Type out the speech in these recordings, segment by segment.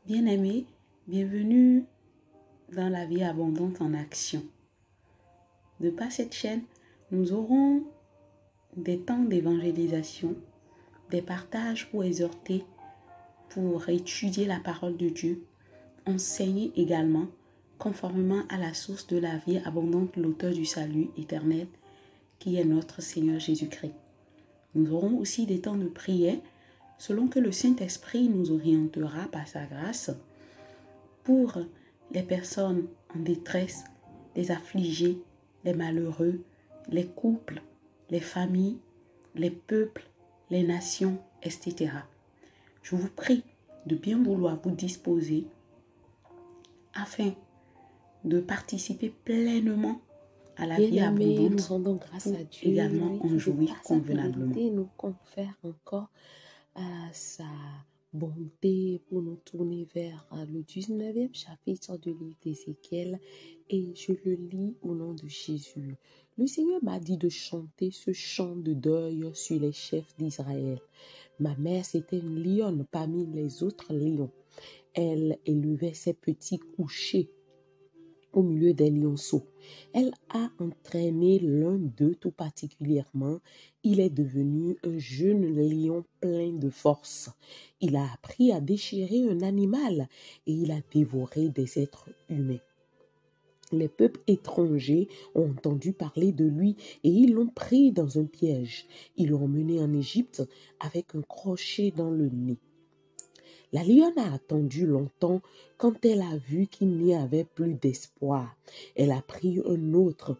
Bien-aimés, bienvenue dans la vie abondante en action. De par cette chaîne, nous aurons des temps d'évangélisation, des partages pour exhorter, pour étudier la parole de Dieu, enseigner également conformément à la source de la vie abondante, l'auteur du salut éternel, qui est notre Seigneur Jésus-Christ. Nous aurons aussi des temps de prière, selon que le Saint-Esprit nous orientera par sa grâce, pour les personnes en détresse, les affligés, les malheureux, les couples, les familles, les peuples, les nations, etc. Je vous prie de bien vouloir vous disposer afin de participer pleinement à la vie abondante, nous rendons grâce à Dieu, également en jouir convenablement. Il nous confère encore sa bonté pour nous tourner vers le 19e chapitre du livre d'Ézéchiel, et je le lis au nom de Jésus. Le Seigneur m'a dit de chanter ce chant de deuil sur les chefs d'Israël. Ma mère, c'était une lionne parmi les autres lions. Elle élevait ses petits couchés au milieu des lionceaux. Elle a entraîné l'un d'eux tout particulièrement. Il est devenu un jeune lion plein de force. Il a appris à déchirer un animal et il a dévoré des êtres humains. Les peuples étrangers ont entendu parler de lui et ils l'ont pris dans un piège. Ils l'ont emmené en Égypte avec un crochet dans le nez. La lionne a attendu longtemps. Quand elle a vu qu'il n'y avait plus d'espoir, elle a pris un autre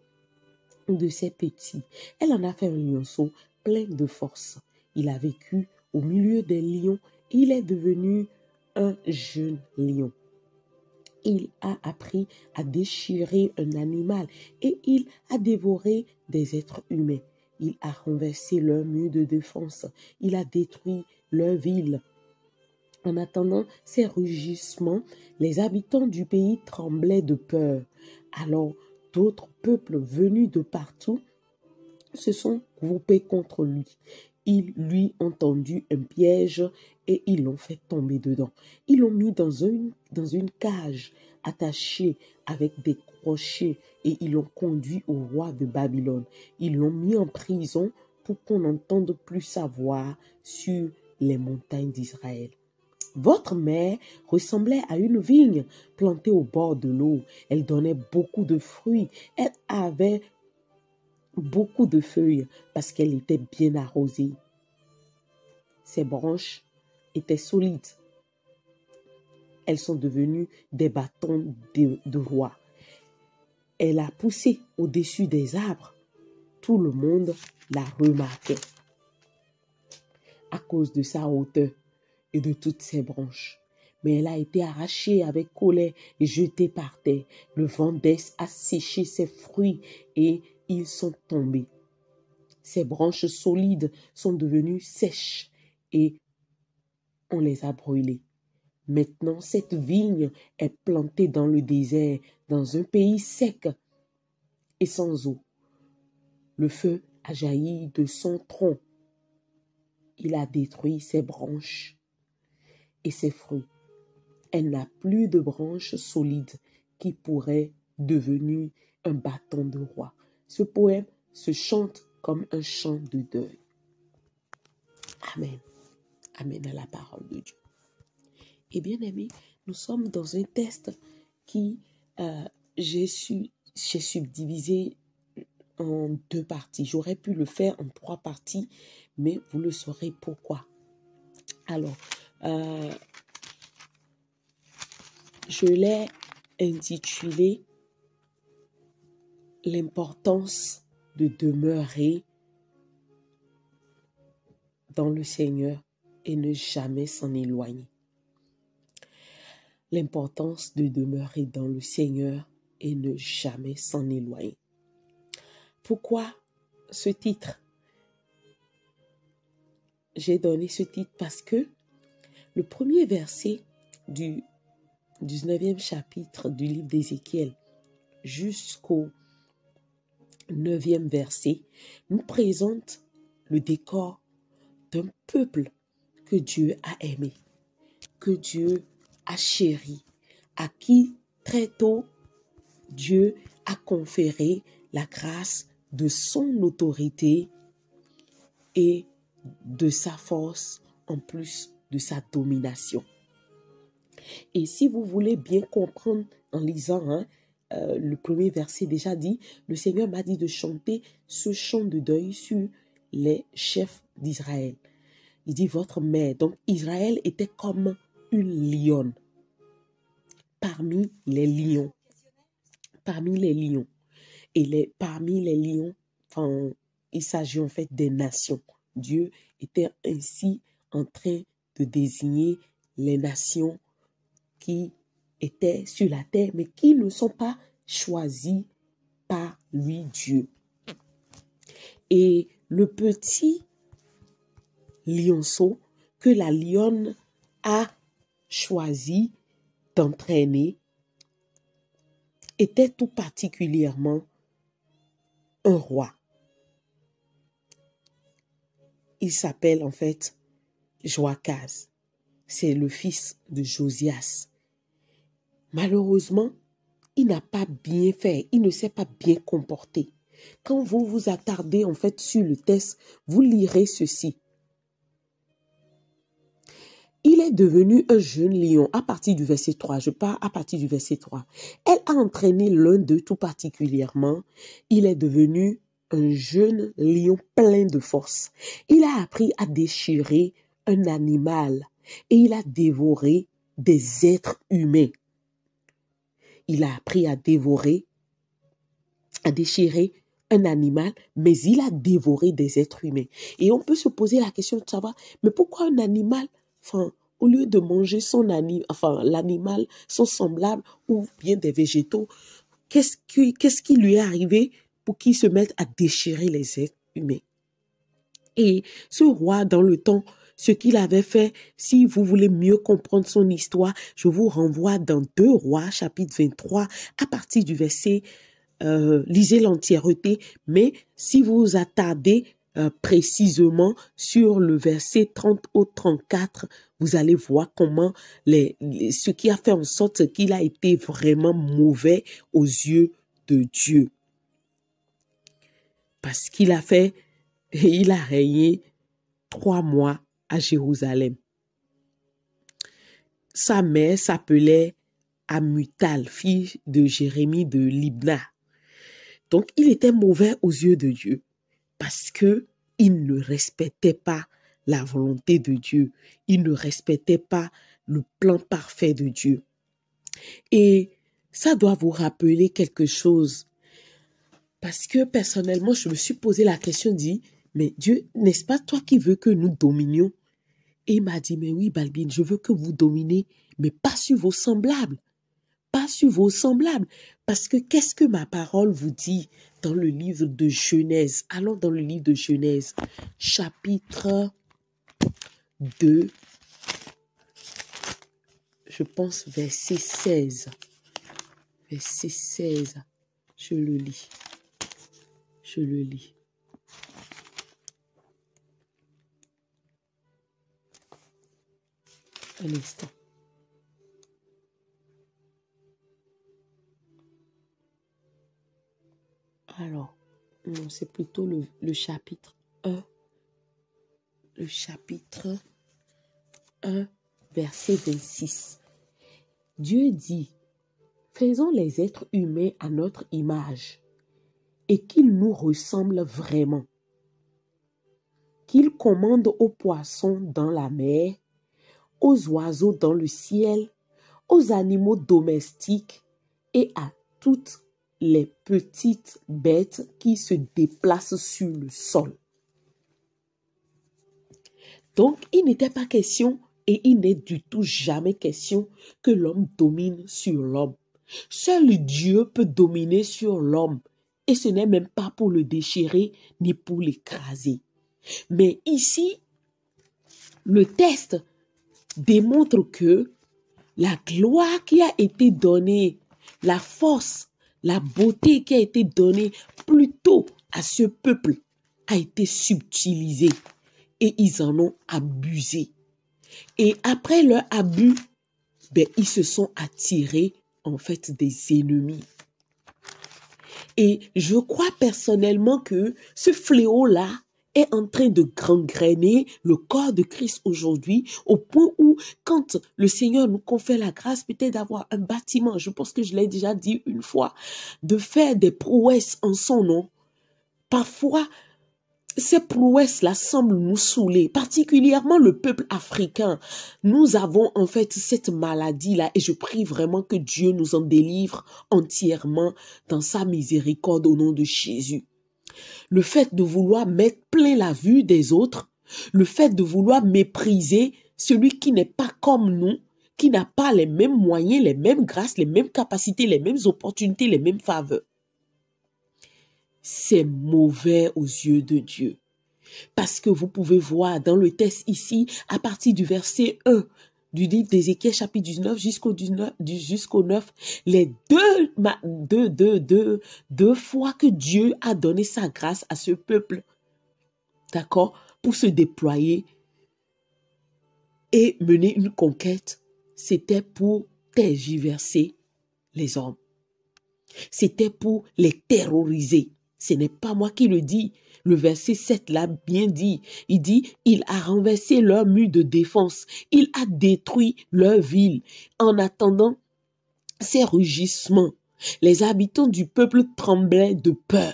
de ses petits. Elle en a fait un lionceau plein de force. Il a vécu au milieu des lions et il est devenu un jeune lion. Il a appris à déchirer un animal et il a dévoré des êtres humains. Il a renversé leur mur de défense. Il a détruit leur ville. En attendant ces rugissements, les habitants du pays tremblaient de peur. Alors, d'autres peuples venus de partout se sont groupés contre lui. Ils lui ont tendu un piège et ils l'ont fait tomber dedans. Ils l'ont mis dans une cage attachée avec des crochets et ils l'ont conduit au roi de Babylone. Ils l'ont mis en prison pour qu'on n'entende plus sa voix sur les montagnes d'Israël. Votre mère ressemblait à une vigne plantée au bord de l'eau. Elle donnait beaucoup de fruits. Elle avait beaucoup de feuilles parce qu'elle était bien arrosée. Ses branches étaient solides. Elles sont devenues des bâtons de roi. Elle a poussé au-dessus des arbres. Tout le monde la remarquait à cause de sa hauteur et de toutes ses branches. Mais elle a été arrachée avec colère et jetée par terre. Le vent d'est a séché ses fruits et ils sont tombés. Ses branches solides sont devenues sèches et on les a brûlées. Maintenant, cette vigne est plantée dans le désert, dans un pays sec et sans eau. Le feu a jailli de son tronc. Il a détruit ses branches et ses fruits. Elle n'a plus de branches solides qui pourraient devenir un bâton de roi. Ce poème se chante comme un chant de deuil. Amen. Amen à la parole de Dieu. Et bien aimés, nous sommes dans un texte qui j'ai subdivisé en 2 parties. J'aurais pu le faire en 3 parties, mais vous le saurez pourquoi. Alors, je l'ai intitulé « L'importance de demeurer dans le Seigneur et ne jamais s'en éloigner. » L'importance de demeurer dans le Seigneur et ne jamais s'en éloigner. Pourquoi ce titre? J'ai donné ce titre parce que le premier verset du 19e chapitre du livre d'Ézéchiel jusqu'au 9e verset nous présente le décor d'un peuple que Dieu a aimé, que Dieu a chéri, à qui très tôt Dieu a conféré la grâce de son autorité et de sa force en plus de sa domination. Et si vous voulez bien comprendre en lisant, le premier verset déjà dit, le Seigneur m'a dit de chanter ce chant de deuil sur les chefs d'Israël. Il dit votre mère. Donc Israël était comme une lionne parmi les lions. Parmi les lions. Et parmi les lions, il s'agit en fait des nations. Dieu était ainsi en train de désigner les nations qui étaient sur la terre, mais qui ne sont pas choisies par lui, Dieu. Et le petit lionceau que la lionne a choisi d'entraîner était tout particulièrement un roi. Il s'appelle en fait Joachaz. C'est le fils de Josias. Malheureusement, il n'a pas bien fait. Il ne s'est pas bien comporté. Quand vous vous attardez en fait sur le texte, vous lirez ceci. Il est devenu un jeune lion à partir du verset 3. Je pars à partir du verset 3. Elle a entraîné l'un d'eux tout particulièrement. Il est devenu un jeune lion plein de force. Il a appris à déchirer un animal et il a dévoré des êtres humains. Il a appris à déchirer un animal, mais il a dévoré des êtres humains. Et on peut se poser la question de savoir, mais pourquoi un animal, au lieu de manger l'animal, son semblable ou bien des végétaux, qu'est-ce qui lui est arrivé pour qu'il se mette à déchirer les êtres humains? Et ce roi, dans le temps, ce qu'il avait fait, si vous voulez mieux comprendre son histoire, je vous renvoie dans 2 Rois, chapitre 23, à partir du verset, lisez l'entièreté, mais si vous vous attardez précisément sur le verset 30 au 34, vous allez voir comment ce qui a fait en sorte qu'il a été vraiment mauvais aux yeux de Dieu. Parce qu'il a régné 3 mois à Jérusalem. Sa mère s'appelait Amutal, fille de Jérémie de Libna. Donc, il était mauvais aux yeux de Dieu parce que il ne respectait pas la volonté de Dieu. Il ne respectait pas le plan parfait de Dieu. Et ça doit vous rappeler quelque chose. Parce que personnellement, je me suis posé la question, mais Dieu, n'est-ce pas toi qui veux que nous dominions? Et il m'a dit, mais oui, Balbine, je veux que vous dominez, mais pas sur vos semblables. Pas sur vos semblables. Parce que qu'est-ce que ma parole vous dit dans le livre de Genèse? Allons dans le livre de Genèse, chapitre 2, je pense verset 16. Verset 16, je le lis. Je le lis. Un instant. Alors, non, c'est plutôt le chapitre 1. Le chapitre 1, verset 26. Dieu dit, faisons les êtres humains à notre image et qu'ils nous ressemblent vraiment. Qu'ils commandent aux poissons dans la mer, aux oiseaux dans le ciel, aux animaux domestiques et à toutes les petites bêtes qui se déplacent sur le sol. Donc, il n'était pas question et il n'est du tout jamais question que l'homme domine sur l'homme. Seul Dieu peut dominer sur l'homme et ce n'est même pas pour le déchirer ni pour l'écraser. Mais ici, le texte démontre que la gloire qui a été donnée, la force, la beauté qui a été donnée plutôt à ce peuple a été subtilisée et ils en ont abusé. Et après leur abus, ben, ils se sont attirés, en fait, des ennemis. Et je crois personnellement que ce fléau-là est en train de gangréner le corps de Christ aujourd'hui, au point où, quand le Seigneur nous confère la grâce peut-être d'avoir un bâtiment, je pense que je l'ai déjà dit une fois, de faire des prouesses en son nom, parfois, ces prouesses-là semblent nous saouler, particulièrement le peuple africain. Nous avons en fait cette maladie-là et je prie vraiment que Dieu nous en délivre entièrement dans sa miséricorde au nom de Jésus. Le fait de vouloir mettre plein la vue des autres, le fait de vouloir mépriser celui qui n'est pas comme nous, qui n'a pas les mêmes moyens, les mêmes grâces, les mêmes capacités, les mêmes opportunités, les mêmes faveurs. C'est mauvais aux yeux de Dieu. Parce que vous pouvez voir dans le texte ici, à partir du verset 1 du livre d'Ézéchiel chapitre 19 jusqu'au 9, les deux fois que Dieu a donné sa grâce à ce peuple, d'accord, pour se déployer et mener une conquête, c'était pour tergiverser les hommes. C'était pour les terroriser. Ce n'est pas moi qui le dis. Le verset 7 l'a bien dit. Il dit, il a renversé leur mur de défense. Il a détruit leur ville. En attendant ces rugissements, les habitants du peuple tremblaient de peur.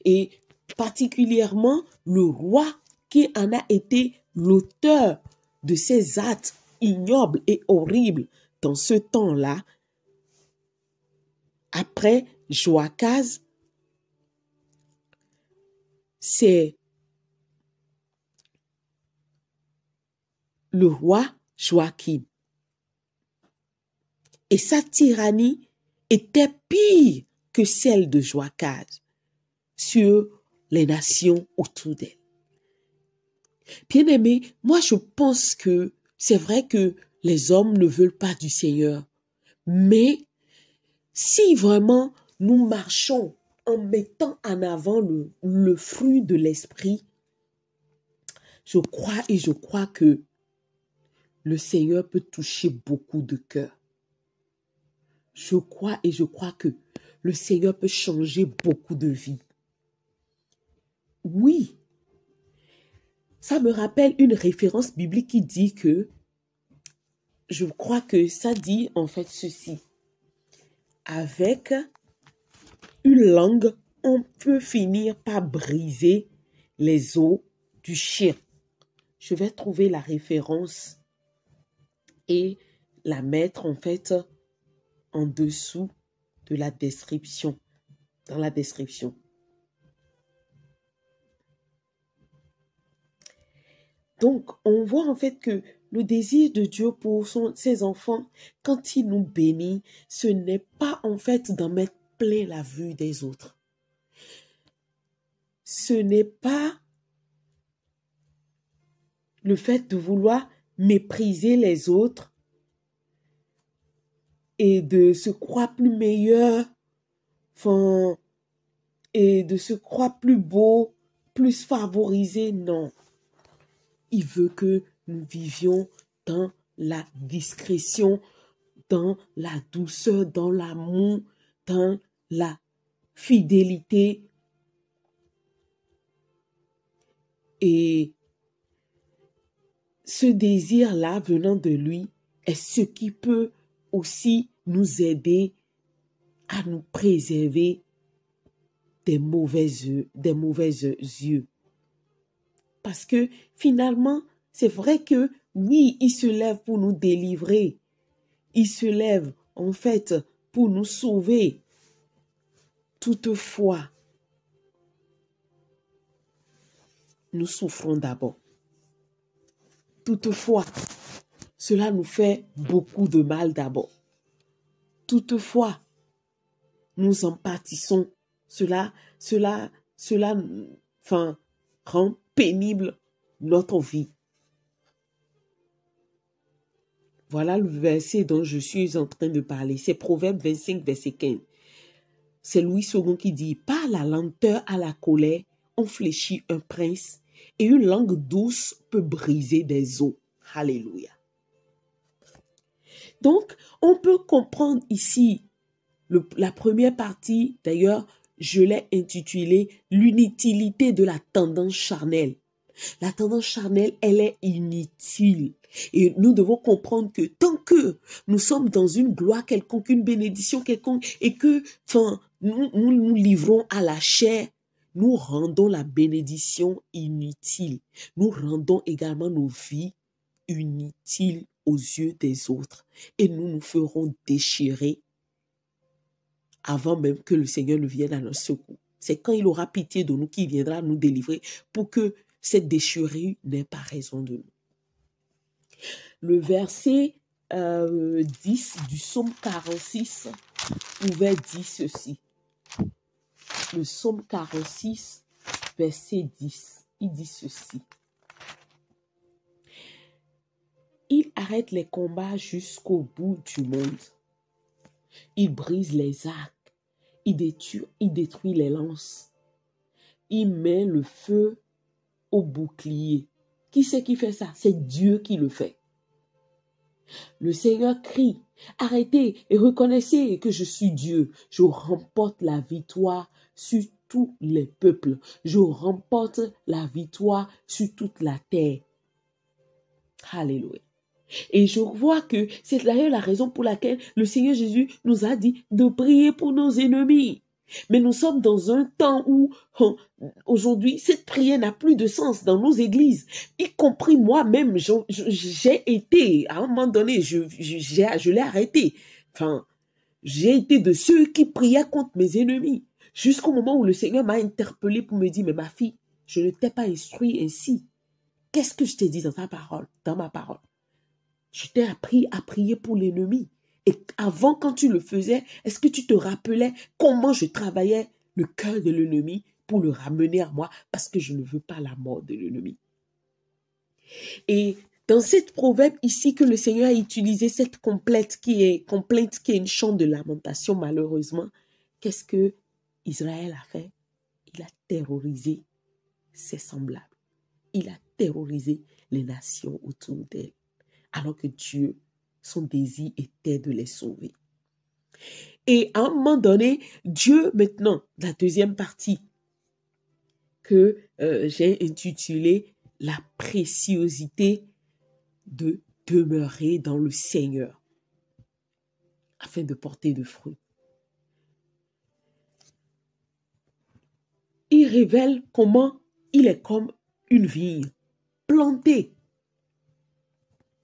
Et particulièrement le roi qui en a été l'auteur de ces actes ignobles et horribles dans ce temps-là, après Joachaz, c'est le roi Joachim. Et sa tyrannie était pire que celle de Joachaz sur les nations autour d'elle. Bien-aimés, moi je pense que c'est vrai que les hommes ne veulent pas du Seigneur, mais si vraiment nous marchons en mettant en avant le fruit de l'esprit, je crois que le Seigneur peut toucher beaucoup de cœurs. Je crois que le Seigneur peut changer beaucoup de vies. Oui, ça me rappelle une référence biblique qui dit que, je crois que ça dit en fait ceci. Avec une langue, on peut finir par briser les os du chien. Je vais trouver la référence et la mettre en fait en dessous de la description, dans la description. Donc, on voit en fait que le désir de Dieu pour ses enfants, quand il nous bénit, ce n'est pas en fait d'en mettre plein la vue des autres. Ce n'est pas le fait de vouloir mépriser les autres et de se croire plus meilleur, enfin, et de se croire plus beau, plus favorisé, non. Il veut que nous vivions dans la discrétion, dans la douceur, dans l'amour, dans la fidélité. Et ce désir-là venant de lui est ce qui peut aussi nous aider à nous préserver des mauvais yeux. Parce que finalement, c'est vrai que oui, il se lève pour nous délivrer. Il se lève en fait pour nous sauver. Toutefois, nous souffrons d'abord. Toutefois, cela nous fait beaucoup de mal d'abord. Toutefois, nous en pâtissons. Cela rend pénible notre vie. Voilà le verset dont je suis en train de parler. C'est Proverbe 25, verset 15. C'est Louis II qui dit, par la lenteur à la colère, on fléchit un prince et une langue douce peut briser des os. Alléluia. Donc, on peut comprendre ici la première partie, d'ailleurs, je l'ai intitulée « L'inutilité de la tendance charnelle ». La tendance charnelle, elle est inutile. Et nous devons comprendre que tant que nous sommes dans une gloire quelconque, une bénédiction quelconque, et que nous livrons à la chair, nous rendons la bénédiction inutile. Nous rendons également nos vies inutiles aux yeux des autres. Et nous nous ferons déchirer avant même que le Seigneur ne vienne à notre secours. C'est quand il aura pitié de nous qu'il viendra nous délivrer pour que cette déchirure n'ait pas raison de nous. Le verset 10 du psaume 46 pouvait dire ceci. Le psaume 46, verset 10, il dit ceci. Il arrête les combats jusqu'au bout du monde. Il brise les arcs. Il détruit les lances. Il met le feu au bouclier. Qui c'est qui fait ça? C'est Dieu qui le fait. Le Seigneur crie, arrêtez et reconnaissez que je suis Dieu. Je remporte la victoire sur tous les peuples. Je remporte la victoire sur toute la terre. Alléluia. Et je vois que c'est d'ailleurs la raison pour laquelle le Seigneur Jésus nous a dit de prier pour nos ennemis. Mais nous sommes dans un temps où, aujourd'hui, cette prière n'a plus de sens dans nos églises. Y compris moi-même, j'ai été, à un moment donné, je l'ai arrêté. J'ai été de ceux qui priaient contre mes ennemis. Jusqu'au moment où le Seigneur m'a interpellé pour me dire, mais ma fille, je ne t'ai pas instruit ainsi. Qu'est-ce que je t'ai dit dans ma parole? Je t'ai appris à prier pour l'ennemi. Et avant, quand tu le faisais, est-ce que tu te rappelais comment je travaillais le cœur de l'ennemi pour le ramener à moi parce que je ne veux pas la mort de l'ennemi? Et dans cette proverbe ici que le Seigneur a utilisé, cette complainte qui est une chante de lamentation malheureusement, qu'est-ce que Israël a fait? Il a terrorisé ses semblables. Il a terrorisé les nations autour d'elle. Alors que Dieu, son désir était de les sauver. Et à un moment donné, Dieu, maintenant, la deuxième partie que j'ai intitulée « La préciosité de demeurer dans le Seigneur » afin de porter de fruits. Il révèle comment il est comme une vigne plantée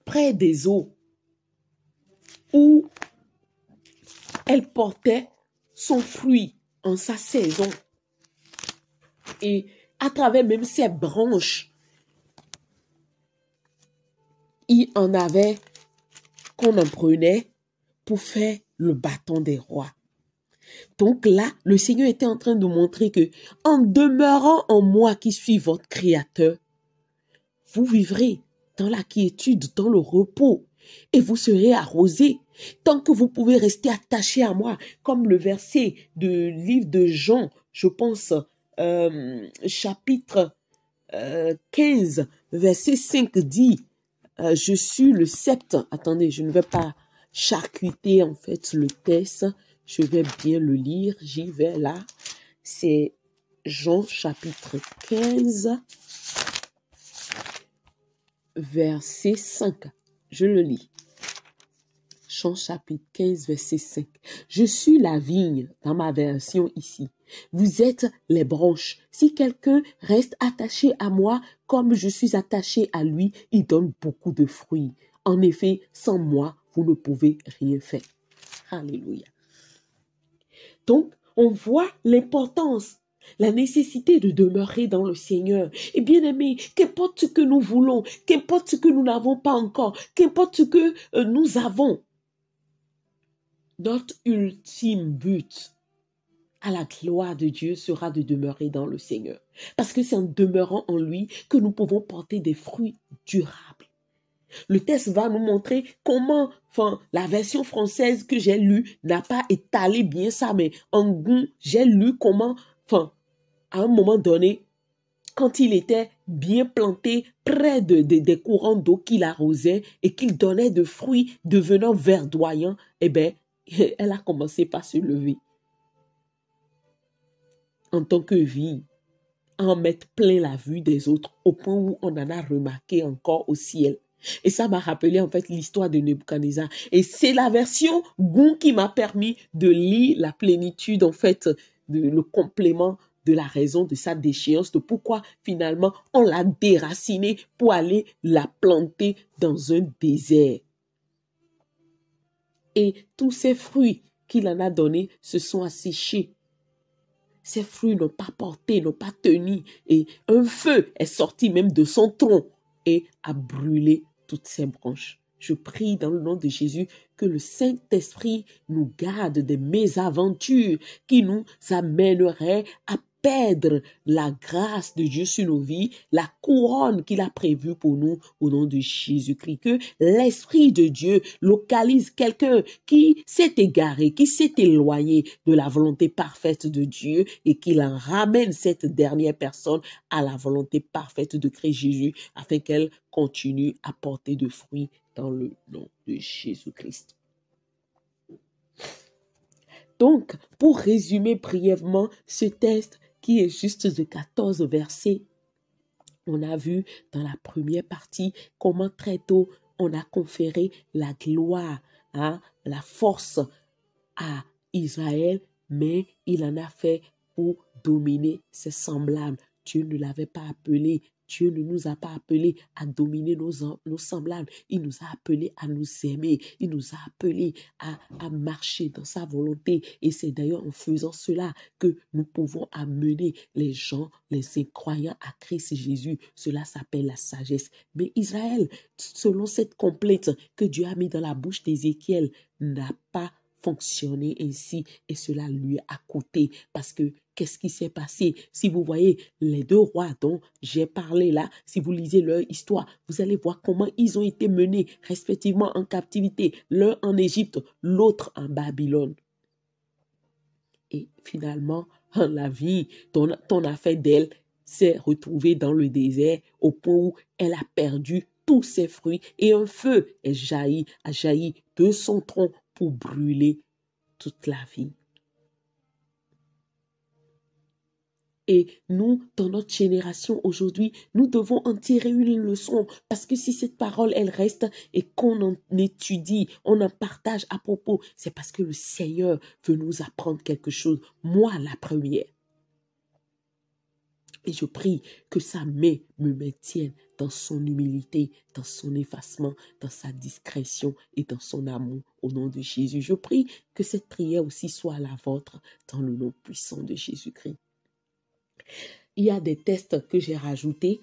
près des eaux, où elle portait son fruit en sa saison. Et à travers même ses branches, il en avait qu'on en prenait pour faire le bâton des rois. Donc là, le Seigneur était en train de montrer que en demeurant en moi qui suis votre Créateur, vous vivrez dans la quiétude, dans le repos, et vous serez arrosés. Tant que vous pouvez rester attaché à moi, comme le verset du livre de Jean, je pense, chapitre 15, verset 5 dit, je suis le sceptre. Attendez, je ne vais pas charcuter en fait le texte, je vais bien le lire, j'y vais là. C'est Jean chapitre 15, verset 5. Je le lis. Jean chapitre 15, verset 5. Je suis la vigne, dans ma version ici. Vous êtes les branches. Si quelqu'un reste attaché à moi, comme je suis attaché à lui, il donne beaucoup de fruits. En effet, sans moi, vous ne pouvez rien faire. Alléluia. Donc, on voit l'importance, la nécessité de demeurer dans le Seigneur. Et bien aimé, qu'importe ce que nous voulons, qu'importe ce que nous n'avons pas encore, qu'importe ce que nous avons, notre ultime but à la gloire de Dieu sera de demeurer dans le Seigneur. Parce que c'est en demeurant en lui que nous pouvons porter des fruits durables. Le texte va nous montrer comment, la version française que j'ai lue n'a pas étalé bien ça, mais en j'ai lu comment, à un moment donné, quand il était bien planté près des courants d'eau qu'il arrosait et qu'il donnait de fruits devenant verdoyants, eh bien, elle a commencé par se lever en tant que vigne, en mettre plein la vue des autres, au point où on en a remarqué encore au ciel. Et ça m'a rappelé en fait l'histoire de Nebuchadnezzar. Et c'est la version Goun qui m'a permis de lire la plénitude, en fait, le complément de la raison de sa déchéance, de pourquoi finalement on l'a déracinée pour aller la planter dans un désert. Et tous ces fruits qu'il en a donnés se sont asséchés. Ces fruits n'ont pas porté, n'ont pas tenu. Et un feu est sorti même de son tronc et a brûlé toutes ses branches. Je prie dans le nom de Jésus que le Saint-Esprit nous garde des mésaventures qui nous amèneraient à perdre la grâce de Dieu sur nos vies, la couronne qu'il a prévue pour nous au nom de Jésus-Christ. Que l'Esprit de Dieu localise quelqu'un qui s'est égaré, qui s'est éloigné de la volonté parfaite de Dieu et qu'il en ramène cette dernière personne à la volonté parfaite de Christ Jésus afin qu'elle continue à porter de fruits dans le nom de Jésus-Christ. Donc, pour résumer brièvement ce texte qui est juste de 14 versets, on a vu dans la première partie comment très tôt on a conféré la gloire, la force à Israël, mais il en a fait pour dominer ses semblables. Dieu ne l'avait pas appelé. Dieu ne nous a pas appelés à dominer nos semblables. Il nous a appelés à nous aimer. Il nous a appelés à marcher dans sa volonté. Et c'est d'ailleurs en faisant cela que nous pouvons amener les gens, les incroyants à Christ Jésus. Cela s'appelle la sagesse. Mais Israël, selon cette complète que Dieu a mis dans la bouche d'Ézéchiel, n'a pas fonctionné ainsi et cela lui a coûté parce que qu'est-ce qui s'est passé? Si vous voyez les deux rois dont j'ai parlé là, si vous lisez leur histoire, vous allez voir comment ils ont été menés respectivement en captivité, l'un en Égypte, l'autre en Babylone. Et finalement, la vie qu'on a fait d'elle s'est retrouvée dans le désert au point où elle a perdu tous ses fruits et un feu a jailli de son tronc pour brûler toute la vie. Et nous, dans notre génération aujourd'hui, nous devons en tirer une leçon parce que si cette parole, elle reste et qu'on en étudie, on en partage à propos, c'est parce que le Seigneur veut nous apprendre quelque chose. Moi, la première. Et je prie que sa main me maintienne dans son humilité, dans son effacement, dans sa discrétion et dans son amour au nom de Jésus. Je prie que cette prière aussi soit la vôtre dans le nom puissant de Jésus-Christ. Il y a des tests que j'ai rajoutés.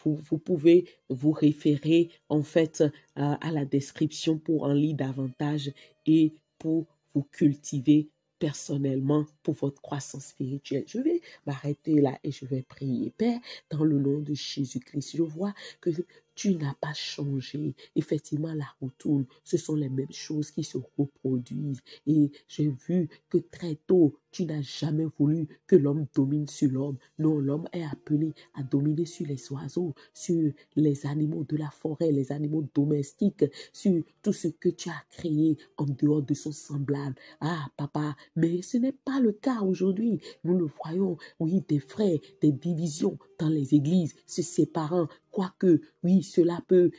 Vous pouvez vous référer en fait à la description pour en lire davantage et pour vous cultiver personnellement pour votre croissance spirituelle. Je vais m'arrêter là et je vais prier. Père, dans le nom de Jésus-Christ, je vois que tu n'as pas changé. Effectivement, la routine, ce sont les mêmes choses qui se reproduisent. Et j'ai vu que très tôt, tu n'as jamais voulu que l'homme domine sur l'homme. Non, l'homme est appelé à dominer sur les oiseaux, sur les animaux de la forêt, les animaux domestiques, sur tout ce que tu as créé en dehors de son semblable. Ah, papa, mais ce n'est pas le cas aujourd'hui. Nous le voyons, oui, des frères, des divisions dans les églises se séparant, quoique, oui, cela peut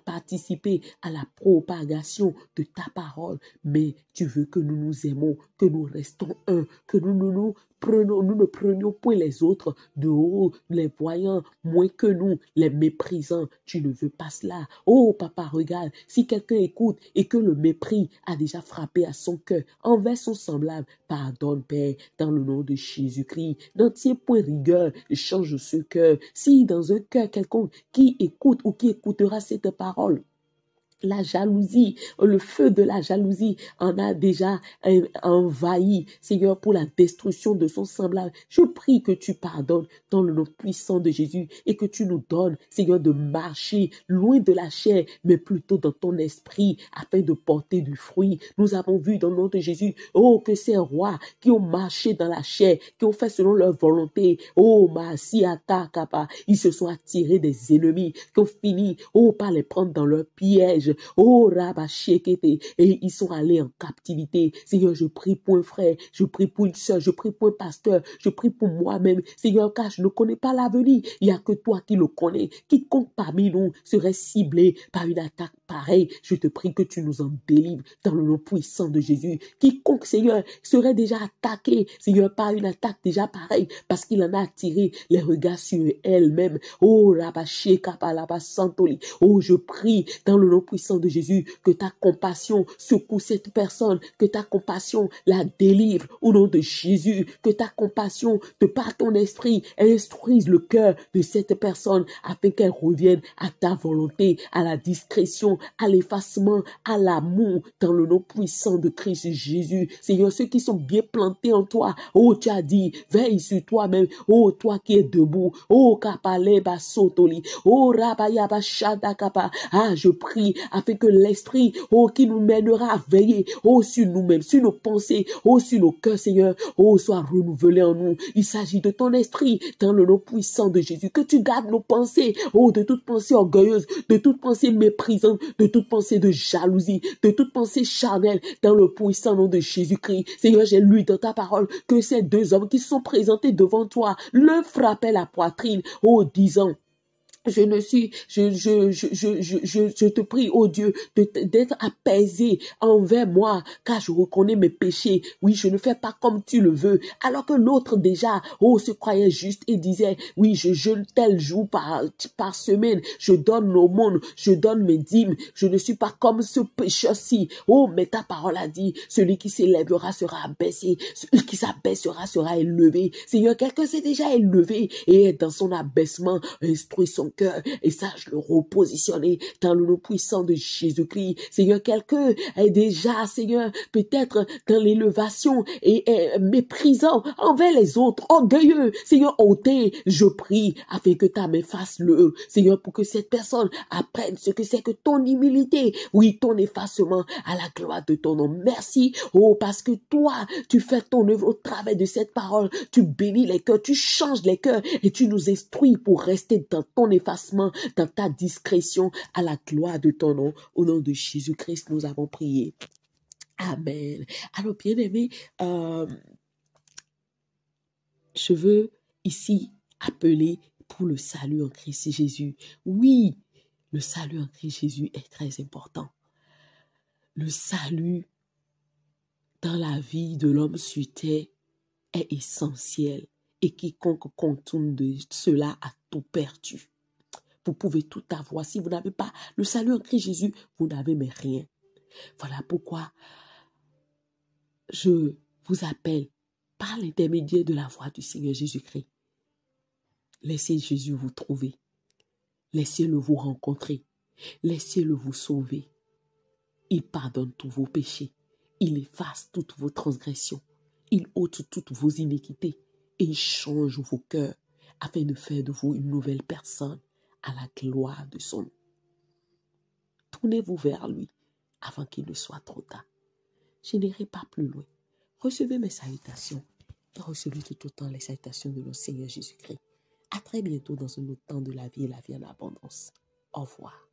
participer à la propagation de ta parole, mais tu veux que nous nous aimons, que nous restons un, que nous ne prenions point les autres de haut, les voyant moins que nous, les méprisant. Tu ne veux pas cela. Oh, papa, regarde, si quelqu'un écoute et que le mépris a déjà frappé à son cœur envers son semblable, pardonne, Père, dans le nom de Jésus-Christ. N'en tiens point rigueur et change ce cœur. Si dans un cœur quelconque qui écoute ou qui écoutera cette parole La jalousie, le feu de la jalousie en a déjà envahi, Seigneur, pour la destruction de son semblable. Je prie que tu pardonnes dans le nom puissant de Jésus et que tu nous donnes, Seigneur, de marcher loin de la chair, mais plutôt dans ton esprit afin de porter du fruit. Nous avons vu dans le nom de Jésus, oh, que ces rois qui ont marché dans la chair, qui ont fait selon leur volonté, oh, Masiata Kapa, ils se sont attirés des ennemis, qui ont fini, oh, par les prendre dans leur piège. Oh, Rabashekete, et ils sont allés en captivité. Seigneur, je prie pour un frère, je prie pour une soeur, je prie pour un pasteur, je prie pour moi-même. Seigneur, car je ne connais pas l'avenir. Il n'y a que toi qui le connais. Quiconque parmi nous serait ciblé par une attaque pareille, je te prie que tu nous en délivres dans le nom puissant de Jésus. Quiconque, Seigneur, serait déjà attaqué, Seigneur, par une attaque déjà pareille, parce qu'il en a attiré les regards sur elle-même. Oh, Rabashekapalabasantoli. Oh, je prie dans le nom puissant de Jésus que ta compassion secoue cette personne, que ta compassion la délivre au nom de Jésus, que ta compassion, de par ton esprit, instruise le cœur de cette personne afin qu'elle revienne à ta volonté, à la discrétion, à l'effacement, à l'amour dans le nom puissant de Christ Jésus. Seigneur, ceux qui sont bien plantés en toi, oh, tu as dit, veille sur toi-même, oh, toi qui es debout, oh, Kapaleba Sotoli, oh, Rabayaba Shadakapa, ah, je prie afin que l'esprit, oh, qui nous mènera à veiller, oh, sur nous-mêmes, sur nos pensées, oh, sur nos cœurs, Seigneur, oh, soit renouvelé en nous. Il s'agit de ton esprit dans le nom puissant de Jésus, que tu gardes nos pensées, oh, de toute pensée orgueilleuse, de toute pensée méprisante, de toute pensée de jalousie, de toute pensée charnelle, dans le puissant nom de Jésus-Christ. Seigneur, j'ai lu dans ta parole que ces deux hommes qui sont présentés devant toi, le frappaient la poitrine, oh, disant, je te prie, oh Dieu, d'être apaisé envers moi, car je reconnais mes péchés. Oui, je ne fais pas comme tu le veux. Alors que l'autre déjà, oh, se croyait juste et disait, oui, je jeûne tel jour par semaine, je donne l'aumône, je donne mes dîmes, je ne suis pas comme ce pécheur-ci. Oh, mais ta parole a dit, celui qui s'élèvera sera abaissé, celui qui s'abaissera sera élevé. Seigneur, quelqu'un s'est déjà élevé et dans son abaissement, instruit son cœur, et sache le repositionner dans le nom puissant de Jésus-Christ. Seigneur, quelqu'un est déjà, Seigneur, peut-être dans l'élévation et méprisant envers les autres, orgueilleux, Seigneur, ôté, je prie afin que ta main fasse le, Seigneur, pour que cette personne apprenne ce que c'est que ton humilité, oui, ton effacement à la gloire de ton nom. Merci, oh, parce que toi, tu fais ton œuvre au travers de cette parole, tu bénis les cœurs, tu changes les cœurs et tu nous instruis pour rester dans ton effacement, dans ta discrétion, à la gloire de ton nom. Au nom de Jésus-Christ, nous avons prié. Amen. Alors, bien-aimés, je veux ici appeler pour le salut en Christ Jésus. Oui, le salut en Christ Jésus est très important. Le salut dans la vie de l'homme sur terre est essentiel. Et quiconque contourne de cela a tout perdu. Vous pouvez tout avoir. Si vous n'avez pas le salut en Christ Jésus, vous n'avez mais rien. Voilà pourquoi je vous appelle par l'intermédiaire de la voix du Seigneur Jésus-Christ. Laissez Jésus vous trouver. Laissez-le vous rencontrer. Laissez-le vous sauver. Il pardonne tous vos péchés. Il efface toutes vos transgressions. Il ôte toutes vos iniquités. Et il change vos cœurs afin de faire de vous une nouvelle personne à la gloire de son nom. Tournez-vous vers lui avant qu'il ne soit trop tard. Je n'irai pas plus loin. Recevez mes salutations et recevez tout autant les salutations de notre Seigneur Jésus-Christ. À très bientôt dans un autre temps de la vie et la vie en abondance. Au revoir.